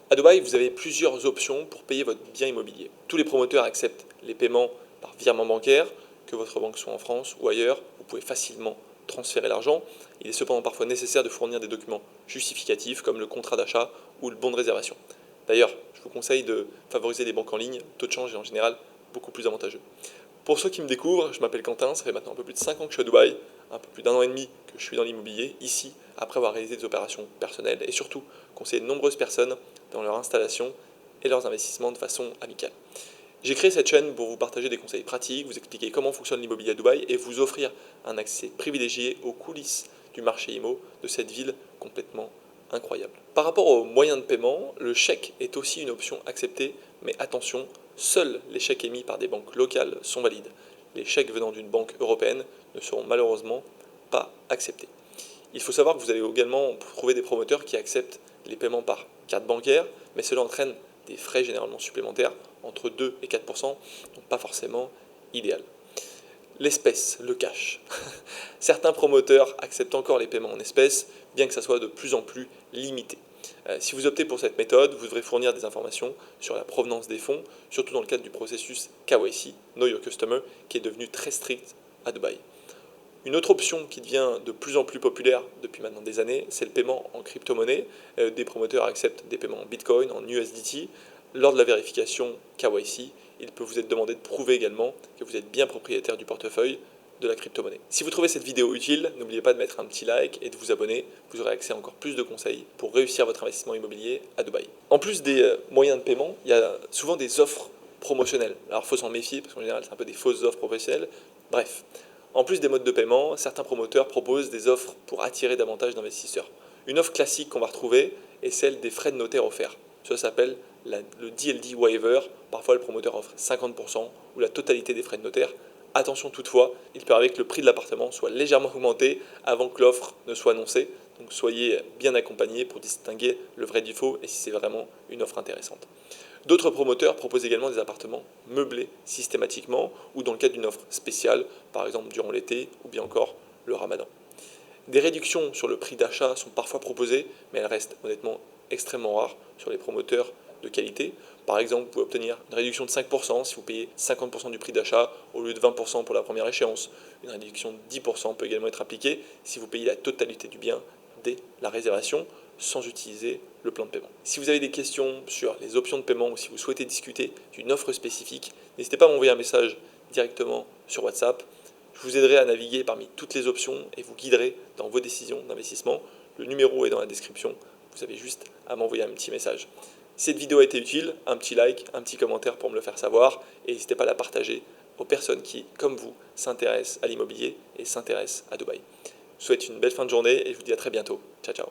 À Dubaï, vous avez plusieurs options pour payer votre bien immobilier. Tous les promoteurs acceptent les paiements par virement bancaire, que votre banque soit en France ou ailleurs. Vous pouvez facilement transférer l'argent. Il est cependant parfois nécessaire de fournir des documents justificatifs comme le contrat d'achat ou le bon de réservation. D'ailleurs, je vous conseille de favoriser les banques en ligne. Le taux de change est en général beaucoup plus avantageux. Pour ceux qui me découvrent, je m'appelle Quentin, ça fait maintenant un peu plus de 5 ans que je suis à Dubaï, un peu plus d'un an et demi que je suis dans l'immobilier, ici, après avoir réalisé des opérations personnelles et surtout conseillé de nombreuses personnes dans leur installation et leurs investissements de façon amicale. J'ai créé cette chaîne pour vous partager des conseils pratiques, vous expliquer comment fonctionne l'immobilier à Dubaï et vous offrir un accès privilégié aux coulisses du marché IMO de cette ville complètement incroyable. Par rapport aux moyens de paiement, le chèque est aussi une option acceptée, mais attention, seuls les chèques émis par des banques locales sont valides. Les chèques venant d'une banque européenne ne seront malheureusement pas acceptés. Il faut savoir que vous allez également trouver des promoteurs qui acceptent les paiements par carte bancaire, mais cela entraîne des frais généralement supplémentaires, entre 2 et 4%, donc pas forcément idéal. L'espèce, le cash. Certains promoteurs acceptent encore les paiements en espèces, bien que ça soit de plus en plus limité. Si vous optez pour cette méthode, vous devrez fournir des informations sur la provenance des fonds, surtout dans le cadre du processus KYC, Know Your Customer, qui est devenu très strict à Dubaï. Une autre option qui devient de plus en plus populaire depuis maintenant des années, c'est le paiement en crypto-monnaie. Des promoteurs acceptent des paiements en Bitcoin, en USDT. Lors de la vérification KYC, il peut vous être demandé de prouver également que vous êtes bien propriétaire du portefeuille de la crypto-monnaie. Si vous trouvez cette vidéo utile, n'oubliez pas de mettre un petit like et de vous abonner. Vous aurez accès à encore plus de conseils pour réussir votre investissement immobilier à Dubaï. En plus des moyens de paiement, il y a souvent des offres promotionnelles. Alors il faut s'en méfier parce qu'en général c'est un peu des fausses offres professionnelles. Bref. En plus des modes de paiement, certains promoteurs proposent des offres pour attirer davantage d'investisseurs. Une offre classique qu'on va retrouver est celle des frais de notaire offerts. Ça s'appelle le DLD waiver. Parfois, le promoteur offre 50% ou la totalité des frais de notaire. Attention toutefois, il peut arriver que le prix de l'appartement soit légèrement augmenté avant que l'offre ne soit annoncée. Donc soyez bien accompagné pour distinguer le vrai du faux et si c'est vraiment une offre intéressante. D'autres promoteurs proposent également des appartements meublés systématiquement ou dans le cadre d'une offre spéciale, par exemple durant l'été ou bien encore le ramadan. Des réductions sur le prix d'achat sont parfois proposées, mais elles restent honnêtement extrêmement rares sur les promoteurs de qualité. Par exemple, vous pouvez obtenir une réduction de 5% si vous payez 50% du prix d'achat au lieu de 20% pour la première échéance. Une réduction de 10% peut également être appliquée si vous payez la totalité du bien dès la réservation sans utiliser le plan de paiement. Si vous avez des questions sur les options de paiement ou si vous souhaitez discuter d'une offre spécifique, n'hésitez pas à m'envoyer un message directement sur WhatsApp. Je vous aiderai à naviguer parmi toutes les options et vous guiderai dans vos décisions d'investissement. Le numéro est dans la description, vous avez juste à m'envoyer un petit message. Si cette vidéo a été utile, un petit like, un petit commentaire pour me le faire savoir et n'hésitez pas à la partager aux personnes qui, comme vous, s'intéressent à l'immobilier et s'intéressent à Dubaï. Je vous souhaite une belle fin de journée et je vous dis à très bientôt. Ciao ciao.